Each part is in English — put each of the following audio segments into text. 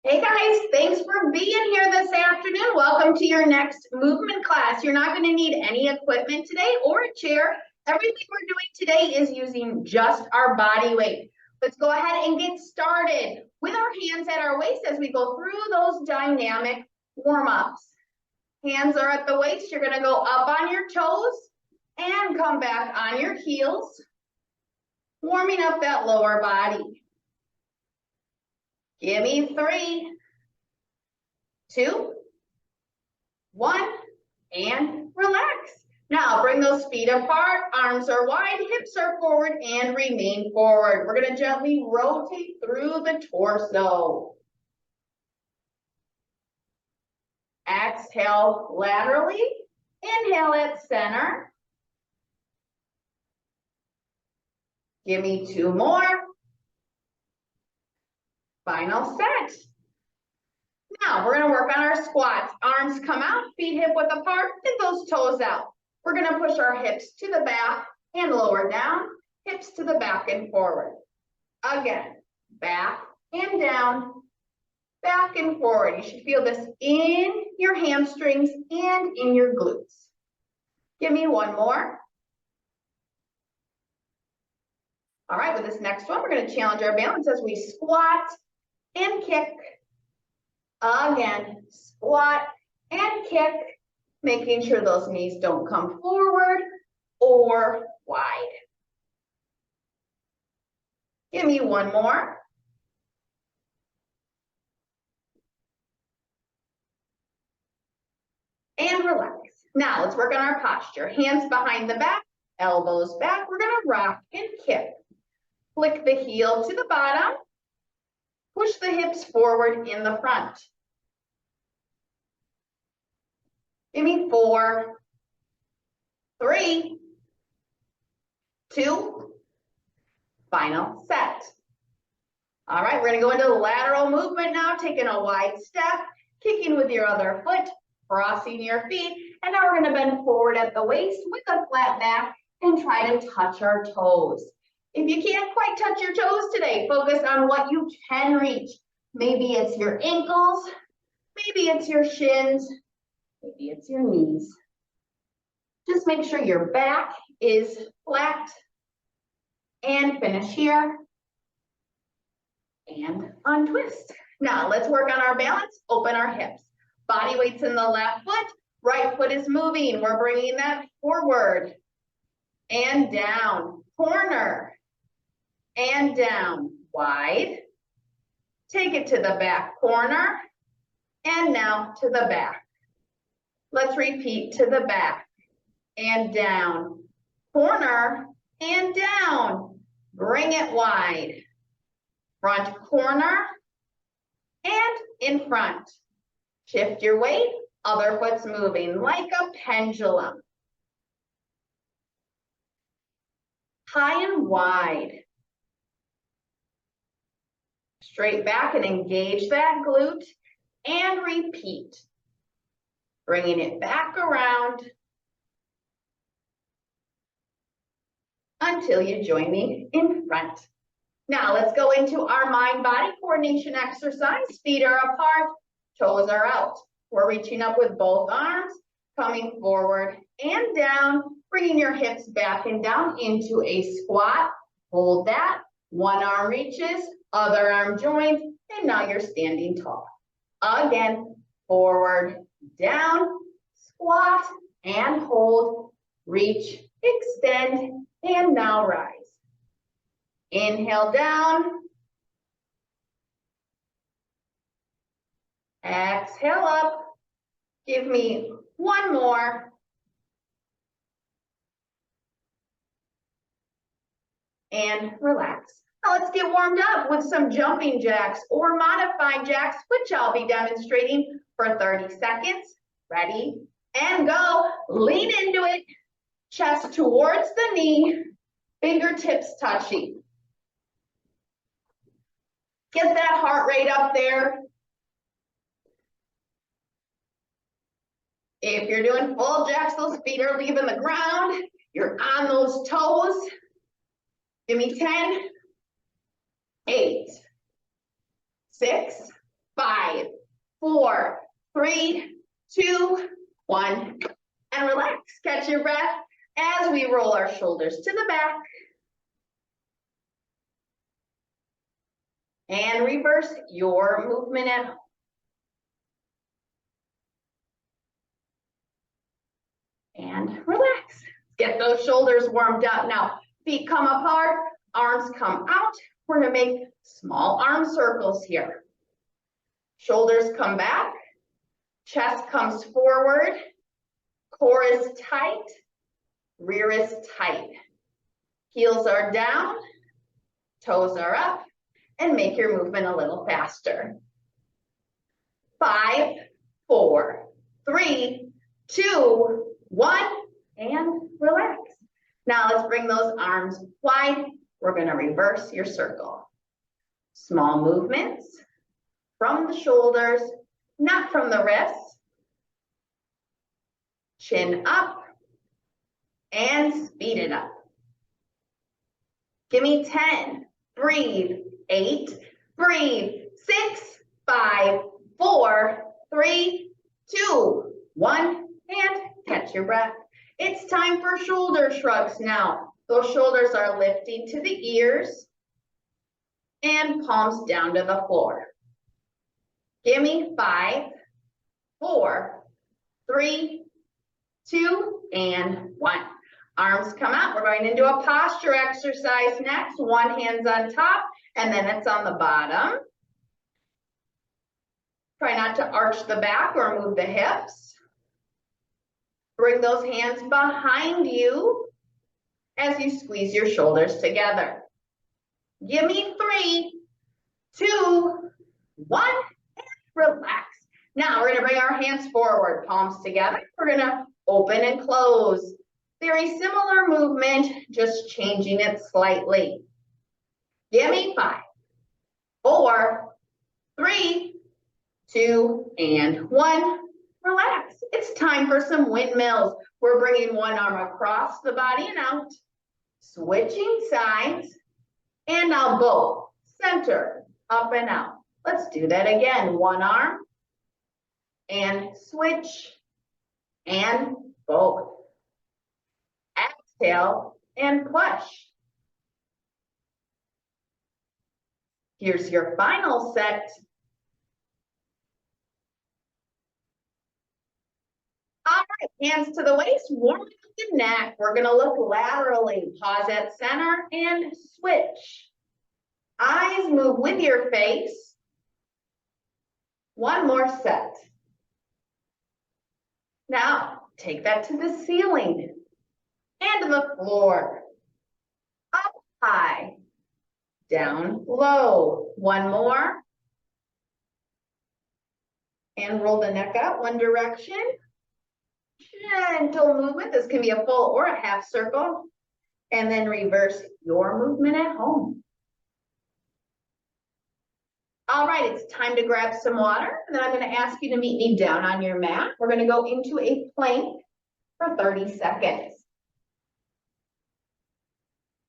Hey guys, thanks for being here this afternoon. Welcome to your next movement class. You're not going to need any equipment today or a chair. Everything we're doing today is using just our body weight. Let's go ahead and get started with our hands at our waist as we go through those dynamic warm-ups. Hands are at the waist. You're going to go up on your toes and come back on your heels, warming up that lower body. Give me 3, 2, 1, and relax. Now bring those feet apart, arms are wide, hips are forward, and remain forward. We're going to gently rotate through the torso. Exhale laterally, inhale at center. Give me 2 more. Final set. Now we're going to work on our squats. Arms come out, feet hip width apart, and those toes out. We're going to push our hips to the back and lower down, hips to the back and forward. Again, back and down, back and forward. You should feel this in your hamstrings and in your glutes. Give me 1 more. All right, with this next one, we're going to challenge our balance as we squat and kick. Again, squat and kick, making sure those knees don't come forward or wide. Give me 1 more. And relax. Now let's work on our posture. Hands behind the back, elbows back. We're going to rock and kick. Flick the heel to the bottom. Push the hips forward in the front. Give me 4, 3, 2, final set. All right, we're going to go into the lateral movement now, taking a wide step, kicking with your other foot, crossing your feet, and now we're going to bend forward at the waist with a flat back and try to touch our toes. If you can't quite touch your toes today, focus on what you can reach. Maybe it's your ankles, maybe it's your shins, maybe it's your knees. Just make sure your back is flat and finish here and untwist. Now let's work on our balance. Open our hips. Body weight's in the left foot, right foot is moving. We're bringing that forward and down, corner and down, wide. Take it to the back corner and now to the back. Let's repeat to the back and down, corner and down. Bring it wide. Front corner and in front. Shift your weight, other foot's moving like a pendulum. High and wide. Straight back and engage that glute and repeat. Bringing it back around until you join me in front. Now let's go into our mind-body coordination exercise. Feet are apart, toes are out. We're reaching up with both arms, coming forward and down, bringing your hips back and down into a squat. Hold that. One arm reaches, other arm joins, and now you're standing tall. Again, forward, down, squat, and hold, reach, extend, and now rise. Inhale down. Exhale up. Give me 1 more. And relax. Now let's get warmed up with some jumping jacks or modified jacks, which I'll be demonstrating for 30 seconds. Ready and go. Lean into it. Chest towards the knee. Fingertips touching. Get that heart rate up there. If you're doing full jacks, those feet are leaving the ground. You're on those toes. Give me 10, 8, 6, 5, 4, 3, 2, 1, and relax. Catch your breath as we roll our shoulders to the back. And reverse your movement at home. And relax. Get those shoulders warmed up. Now, feet come apart, arms come out. We're gonna make small arm circles here. Shoulders come back, chest comes forward, core is tight, rear is tight. Heels are down, toes are up, and make your movement a little faster. 5, 4, 3, 2, 1, and relax. Now let's bring those arms wide. We're gonna reverse your circle. Small movements from the shoulders, not from the wrists. Chin up and speed it up. Give me 10, breathe, 8, breathe, 6, 5, 4, 3, 2, 1, and catch your breath. It's time for shoulder shrugs now. Those shoulders are lifting to the ears and palms down to the floor. Give me 5, 4, 3, 2, and 1. Arms come out. We're going into a posture exercise next. One hand's on top, and then it's on the bottom. Try not to arch the back or move the hips. Bring those hands behind you as you squeeze your shoulders together. Give me 3, 2, 1, and relax. Now we're gonna bring our hands forward, palms together. We're gonna open and close. Very similar movement, just changing it slightly. Give me 5, 4, 3, 2, and 1. Relax. It's time for some windmills. We're bringing one arm across the body and out, switching sides, and now both, center, up and out. Let's do that again. One arm, and switch, and both. Exhale, and push. Here's your final set. All right, hands to the waist, warm up the neck. We're gonna look laterally. Pause at center and switch. Eyes move with your face. One more set. Now, take that to the ceiling and to the floor. Up high, down low. One more. And roll the neck up one direction. Gentle movement. This can be a full or a half circle. And then reverse your movement at home. All right, it's time to grab some water. And then I'm going to ask you to meet me down on your mat. We're going to go into a plank for 30 seconds.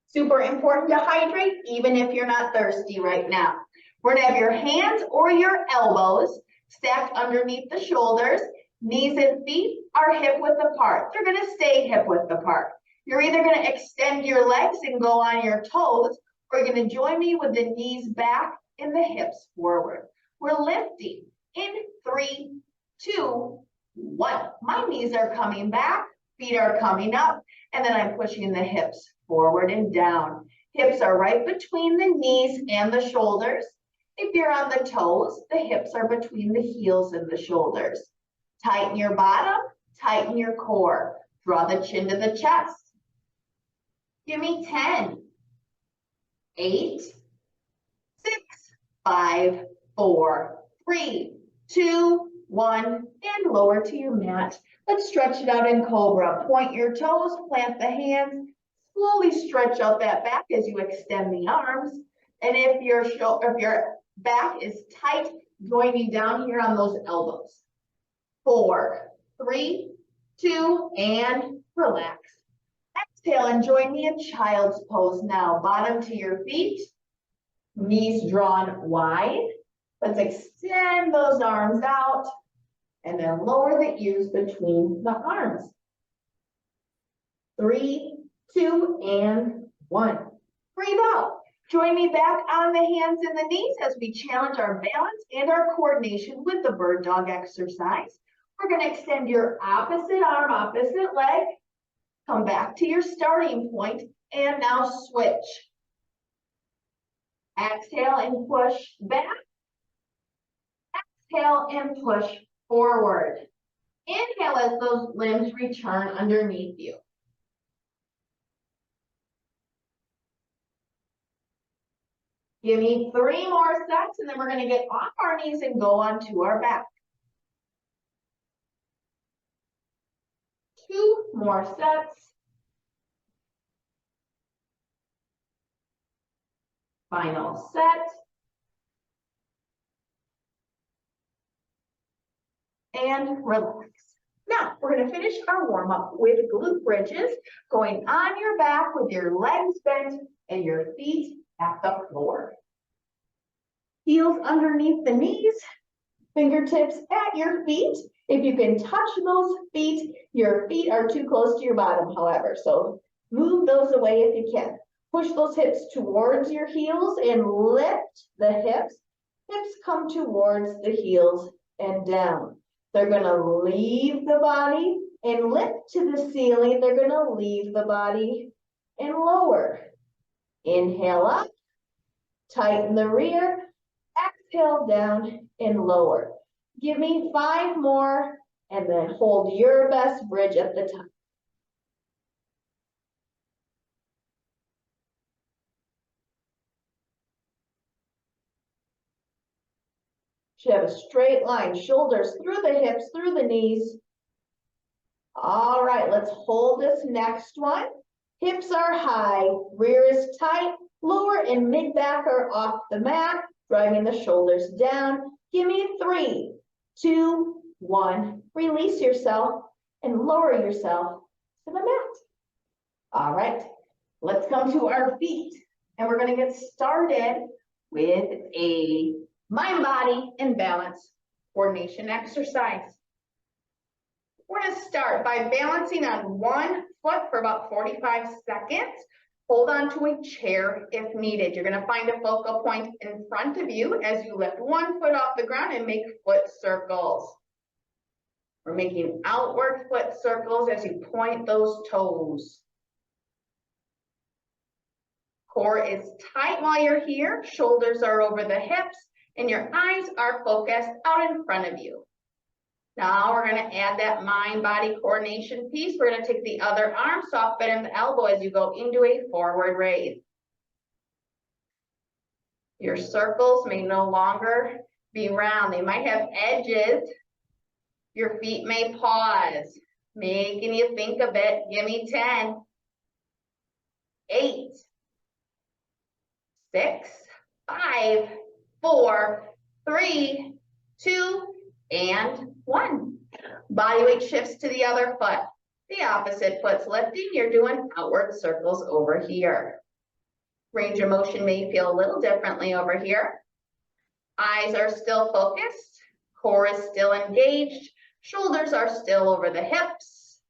Super important to hydrate, even if you're not thirsty right now. We're going to have your hands or your elbows stacked underneath the shoulders. Knees and feet are hip width apart. They're going to stay hip width apart. You're either going to extend your legs and go on your toes, or you're going to join me with the knees back and the hips forward. We're lifting in 3, 2, 1. My knees are coming back, feet are coming up, and then I'm pushing the hips forward and down. Hips are right between the knees and the shoulders. If you're on the toes, the hips are between the heels and the shoulders. Tighten your bottom, tighten your core. Draw the chin to the chest. Give me 10, 8, 6, 5, 4, 3, 2, 1, and lower to your mat. Let's stretch it out in cobra. Point your toes, plant the hands, slowly stretch out that back as you extend the arms. And if your back is tight, join me down here on those elbows. 4, 3, 2, and relax. Exhale and join me in child's pose now. Bottom to your feet, knees drawn wide, Let's extend those arms out and then lower the ears between the arms. 3, 2, and 1. Breathe out. Join me back on the hands and the knees as we challenge our balance and our coordination with the bird dog exercise. We're going to extend your opposite arm, opposite leg. Come back to your starting point and now switch. Exhale and push back. Exhale and push forward. Inhale as those limbs return underneath you. Give me 3 more sets and then we're going to get off our knees and go onto our back. 2 more sets. Final set. And relax. Now, we're going to finish our warm-up with glute bridges, going on your back with your legs bent and your feet at the floor. Heels underneath the knees, fingertips at your feet. If you can touch those feet, your feet are too close to your bottom, however, so move those away if you can. Push those hips towards your heels and lift the hips. Hips come towards the heels and down. They're going to leave the body and lift to the ceiling. They're going to leave the body and lower. Inhale up, tighten the rear, exhale down and lower. Give me 5 more and then hold your best bridge at the top. Should have a straight line, shoulders through the hips, through the knees. All right, let's hold this next one. Hips are high, rear is tight, lower and mid back are off the mat, driving the shoulders down. Give me 3, 2, 1. Release yourself and lower yourself to the mat. All right, let's come to our feet and we're going to get started with a mind, body, and balance coordination exercise. We're going to start by balancing on one foot for about 45 seconds. Hold on to a chair if needed. You're going to find a focal point in front of you as you lift one foot off the ground and make foot circles. We're making outward foot circles as you point those toes. Core is tight while you're here. Shoulders are over the hips and your eyes are focused out in front of you. Now we're going to add that mind-body coordination piece. We're going to take the other arm, soft bend the elbow as you go into a forward raise. Your circles may no longer be round. They might have edges. Your feet may pause, making you think a bit. Give me 10, 8, 6, 5, 4, 3, 2, and 1. Body weight shifts to the other foot. The opposite foot's lifting. You're doing outward circles over here. Range of motion may feel a little differently over here. Eyes are still focused. Core is still engaged. Shoulders are still over the hips.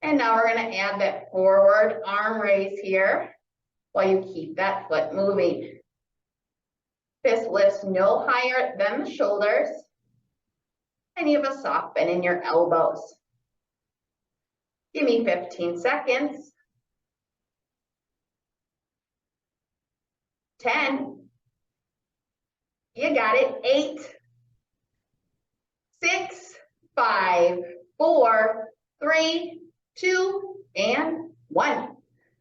And now we're going to add that forward arm raise here while you keep that foot moving. Fist lifts no higher than the shoulders. And you have a soft bend in your elbows. Give me 15 seconds. 10. You got it. 8, 6, 5, 4, 3, 2, and 1.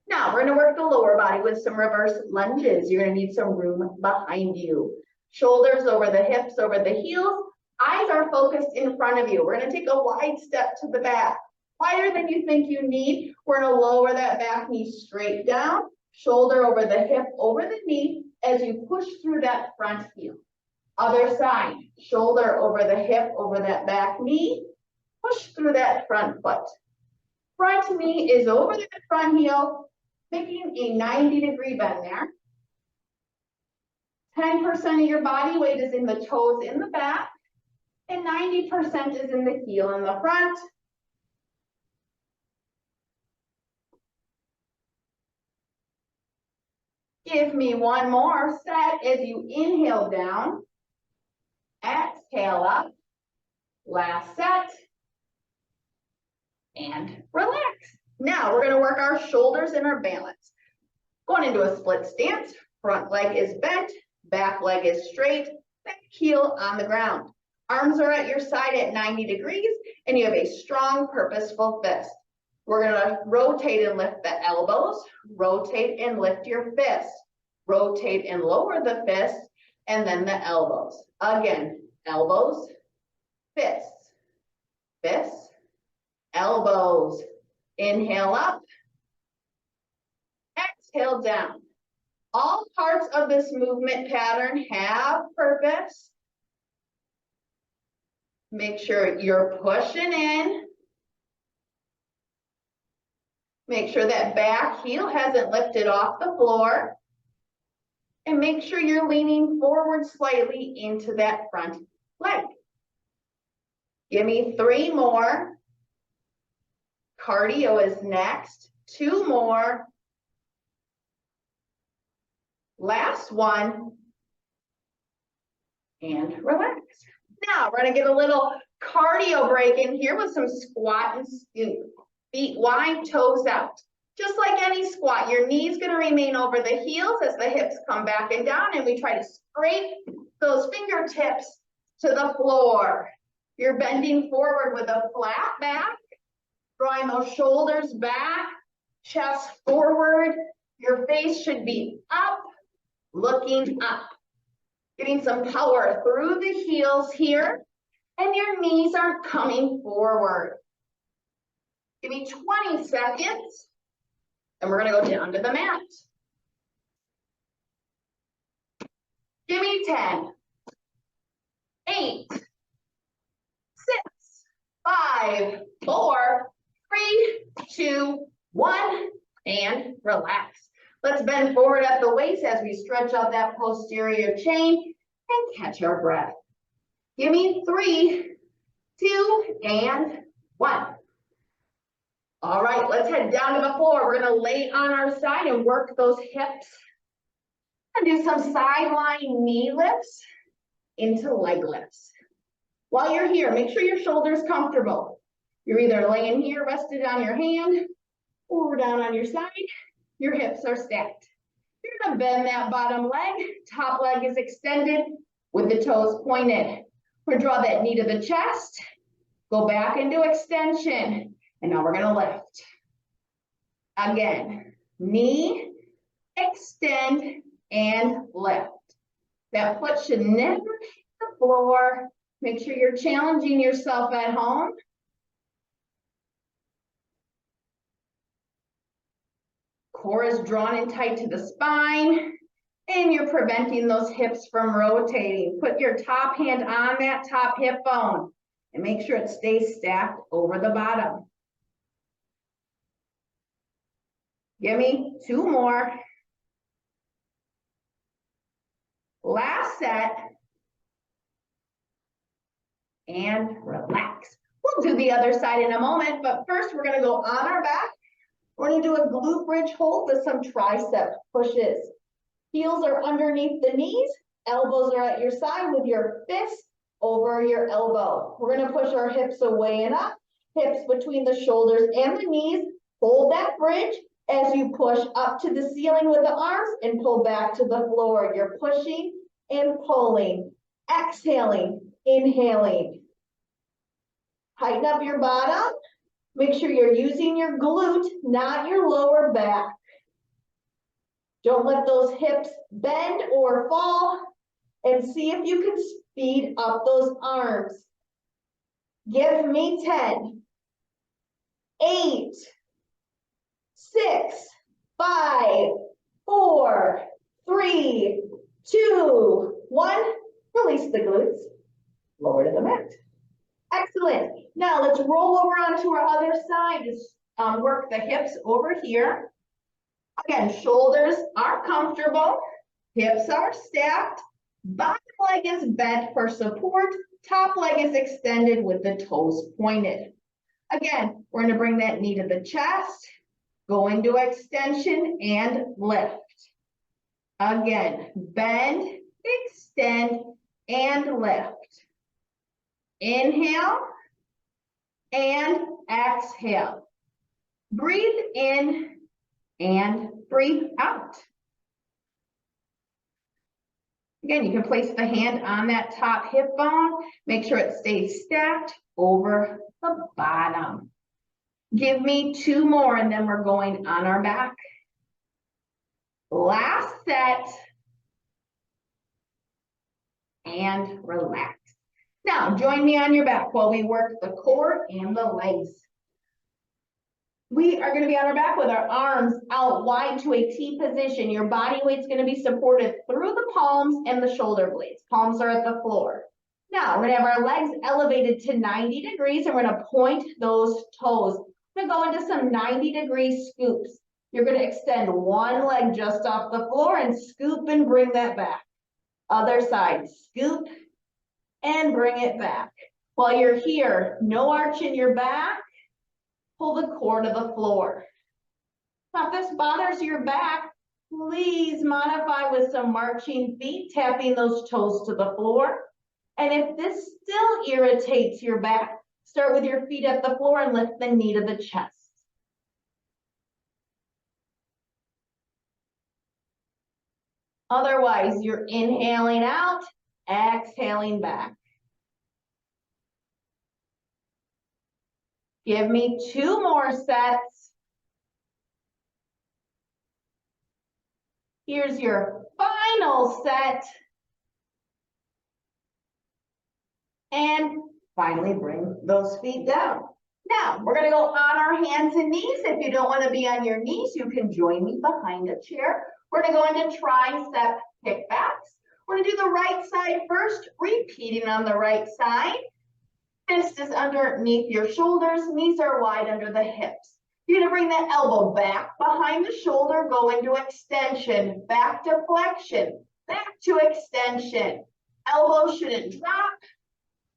Now we're going to work the lower body with some reverse lunges. You're going to need some room behind you. Shoulders over the hips, over the heels. Eyes are focused in front of you. We're going to take a wide step to the back. Wider than you think you need. We're going to lower that back knee straight down. Shoulder over the hip, over the knee as you push through that front heel. Other side. Shoulder over the hip, over that back knee. Push through that front foot. Front knee is over the front heel, making a 90-degree bend there. 10% of your body weight is in the toes in the back, and 90% is in the heel in the front. Give me one more set as you inhale down, exhale up, last set, and relax. Now we're gonna work our shoulders and our balance. Going into a split stance, front leg is bent, back leg is straight, back heel on the ground. Arms are at your side at 90 degrees, and you have a strong, purposeful fist. We're gonna rotate and lift the elbows, rotate and lift your fists, rotate and lower the fists, and then the elbows. Again, elbows, fists, fists, elbows. Inhale up, exhale down. All parts of this movement pattern have purpose. Make sure you're pushing in. Make sure that back heel hasn't lifted off the floor. And make sure you're leaning forward slightly into that front leg. Give me 3 more. Cardio is next. 2 more. Last one. And relax. Now we're gonna get a little cardio break in here with some squat and scoot. Feet wide, toes out. Just like any squat, your knee's gonna remain over the heels as the hips come back and down, and we try to scrape those fingertips to the floor. You're bending forward with a flat back, drawing those shoulders back, chest forward. Your face should be up, looking up. Getting some power through the heels here, and your knees aren't coming forward. Give me 20 seconds, and we're gonna go down to the mat. Give me 10, 8, 6, 5, 4, 3, 2, 1, and relax. Let's bend forward at the waist as we stretch out that posterior chain and catch our breath. Give me 3, 2, and 1. All right, let's head down to the floor. We're gonna lay on our side and work those hips. And do some sideline knee lifts into leg lifts. While you're here, make sure your shoulder's comfortable. You're either laying here, rested on your hand, or down on your side. Your hips are stacked. You're gonna bend that bottom leg. Top leg is extended with the toes pointed. We're gonna draw that knee to the chest. Go back into extension. And now we're gonna lift. Again, knee, extend, and lift. That foot should never hit the floor. Make sure you're challenging yourself at home. Core is drawn in tight to the spine, and you're preventing those hips from rotating. Put your top hand on that top hip bone and make sure it stays stacked over the bottom. Give me 2 more. Last set. And relax. We'll do the other side in a moment, but first we're gonna go on our back. We're gonna do a glute bridge hold with some tricep pushes. Heels are underneath the knees, elbows are at your side with your fist over your elbow. We're gonna push our hips away and up, hips between the shoulders and the knees. Hold that bridge as you push up to the ceiling with the arms and pull back to the floor. You're pushing and pulling, exhaling, inhaling. Tighten up your bottom. Make sure you're using your glute, not your lower back. Don't let those hips bend or fall, and see if you can speed up those arms. Give me 10, 8, 6, 5, 4, 3, 2, 1. Release the glutes. Lower to the mat. Excellent. Now let's roll over onto our other side. Just work the hips over here. Again, shoulders are comfortable. Hips are stacked. Bottom leg is bent for support. Top leg is extended with the toes pointed. Again, we're going to bring that knee to the chest, go into extension and lift. Again, bend, extend, and lift. Inhale and exhale. Breathe in and breathe out. Again, you can place the hand on that top hip bone. Make sure it stays stacked over the bottom. Give me 2 more and then we're going on our back. Last set. And relax. Now, join me on your back while we work the core and the legs. We are going to be on our back with our arms out wide to a T position. Your body weight's going to be supported through the palms and the shoulder blades. Palms are at the floor. Now, we're going to have our legs elevated to 90 degrees and we're going to point those toes. We're going to go into some 90-degree scoops. You're going to extend one leg just off the floor and scoop and bring that back. Other side, scoop and bring it back. While you're here, no arch in your back. Pull the core to the floor. Now, if this bothers your back, please modify with some marching feet, tapping those toes to the floor. And if this still irritates your back, start with your feet at the floor and lift the knee to the chest. Otherwise, you're inhaling out, exhaling back. Give me 2 more sets. Here's your final set. And finally bring those feet down. Now, we're going to go on our hands and knees. If you don't want to be on your knees, you can join me behind a chair. We're going to go into tricep kickbacks. We're going to do the right side first, repeating on the right side. Fist is underneath your shoulders. Knees are wide under the hips. You're going to bring that elbow back behind the shoulder, go into extension, back to flexion, back to extension. Elbow shouldn't drop.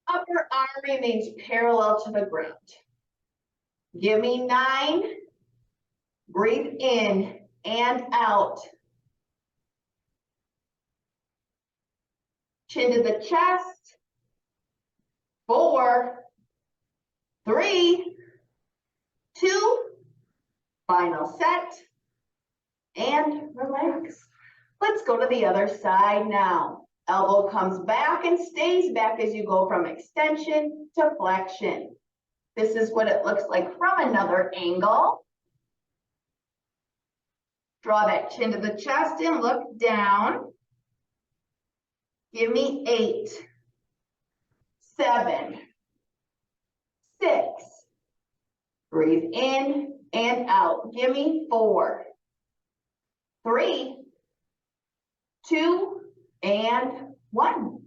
Upper arm remains parallel to the ground. Give me 9. Breathe in and out. Chin to the chest. 4, 3, 2, final set, and relax. Let's go to the other side now. Elbow comes back and stays back as you go from extension to flexion. This is what it looks like from another angle. Draw that chin to the chest and look down. Give me 8, 7, 6. Breathe in and out. Give me 4, 3, 2, and 1.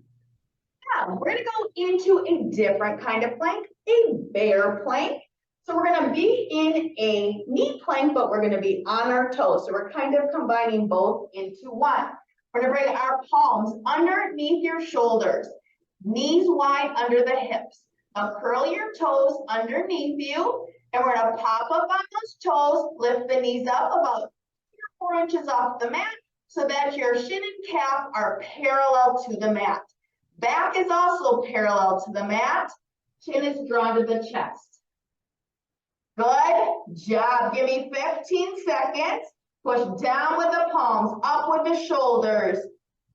Now, we're going to go into a different kind of plank, a bear plank. So we're going to be in a knee plank, but we're going to be on our toes. So we're kind of combining both into one. We're going to bring our palms underneath your shoulders, knees wide under the hips. Now curl your toes underneath you, and we're going to pop up on those toes, lift the knees up about 4 inches off the mat so that your shin and calf are parallel to the mat. Back is also parallel to the mat. Chin is drawn to the chest. Good job. Give me 15 seconds. Push down with the palms, up with the shoulders.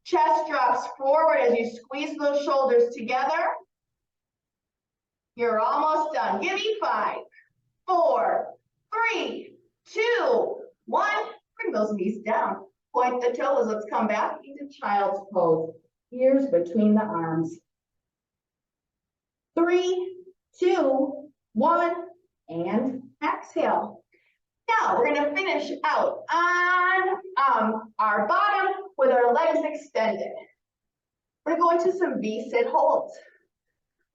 Chest drops forward as you squeeze those shoulders together. You're almost done. Give me 5, 4, 3, 2, 1. Bring those knees down. Point the toes. Let's come back into child's pose. Ears between the arms. 3, 2, 1, and exhale. Now we're going to finish out on our bottom with our legs extended. We're going to go into some V-sit holds.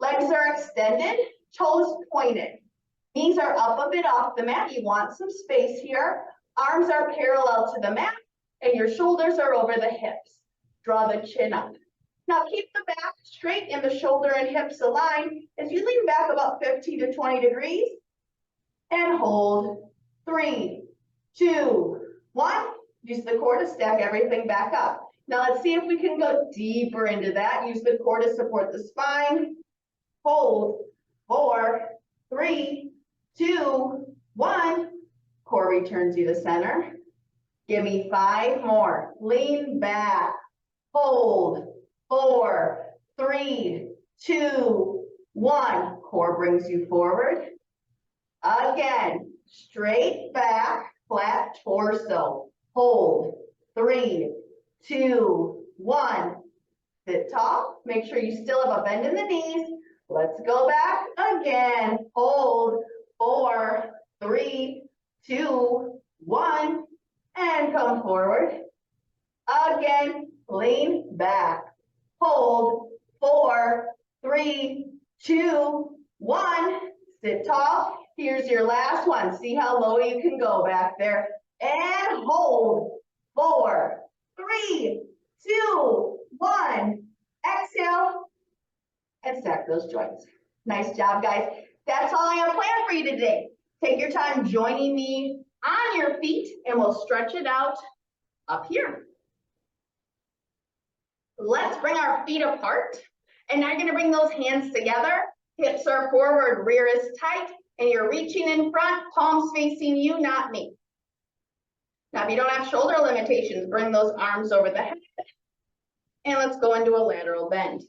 Legs are extended, toes pointed. Knees are up a bit off the mat. You want some space here. Arms are parallel to the mat, and your shoulders are over the hips. Draw the chin up. Now keep the back straight and the shoulder and hips aligned as you lean back about 15 to 20 degrees and hold. 3, 2, 1. Use the core to stack everything back up. Now let's see if we can go deeper into that. Use the core to support the spine. Hold. 4, 3, 2, 1. Core returns you to center. Give me 5 more. Lean back. Hold. 4, 3, 2, 1. Core brings you forward. Again, straight back, flat torso. Hold. 3, 2, 1. Sit tall. Make sure you still have a bend in the knees. Let's go back again. Hold. 4, 3, 2, 1. And come forward. Again, lean back. Hold. 4, 3, 2, 1. Sit tall. Here's your last one. See how low you can go back there. And hold. 4, 3, 2, 1. Exhale. And stack those joints. Nice job, guys. That's all I have planned for you today. Take your time joining me on your feet, and we'll stretch it out up here. Let's bring our feet apart. And now you're going to bring those hands together. Hips are forward, rear is tight, and you're reaching in front, palms facing you, not me. Now, if you don't have shoulder limitations, bring those arms over the head. And let's go into a lateral bend.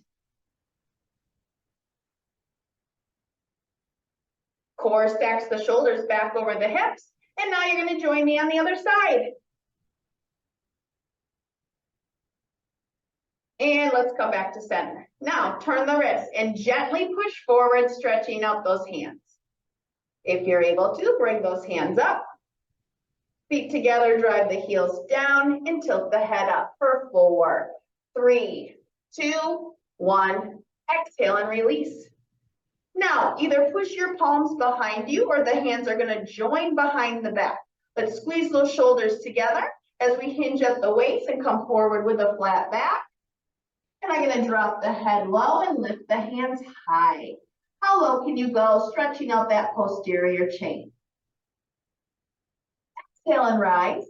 Core stacks the shoulders back over the hips. And now you're going to join me on the other side. And let's come back to center. Now, turn the wrists and gently push forward, stretching out those hands. If you're able to, bring those hands up. Feet together, drive the heels down and tilt the head up for 4, 3, 2, 1. Exhale and release. Now, either push your palms behind you or the hands are going to join behind the back. Let's squeeze those shoulders together as we hinge at the waist and come forward with a flat back. And I'm going to drop the head low and lift the hands high. How low can you go? Stretching out that posterior chain. Exhale and rise.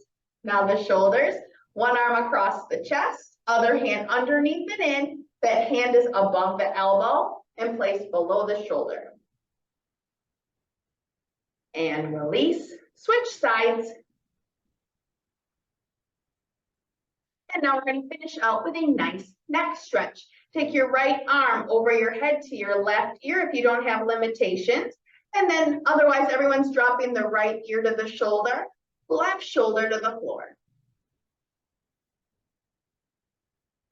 Now the shoulders, one arm across the chest, other hand underneath and in. That hand is above the elbow and placed below the shoulder. And release. Switch sides. And now we're going to finish out with a nice neck stretch. Take your right arm over your head to your left ear if you don't have limitations. And then otherwise, everyone's dropping the right ear to the shoulder, left shoulder to the floor.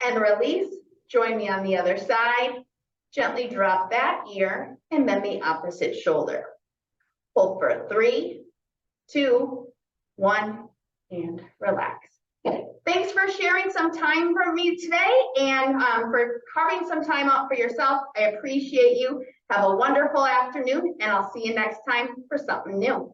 And release. Join me on the other side. Gently drop that ear and then the opposite shoulder. Hold for 3, 2, 1, and relax. Thanks for sharing some time for me today and for carving some time out for yourself. I appreciate you. Have a wonderful afternoon, and I'll see you next time for something new.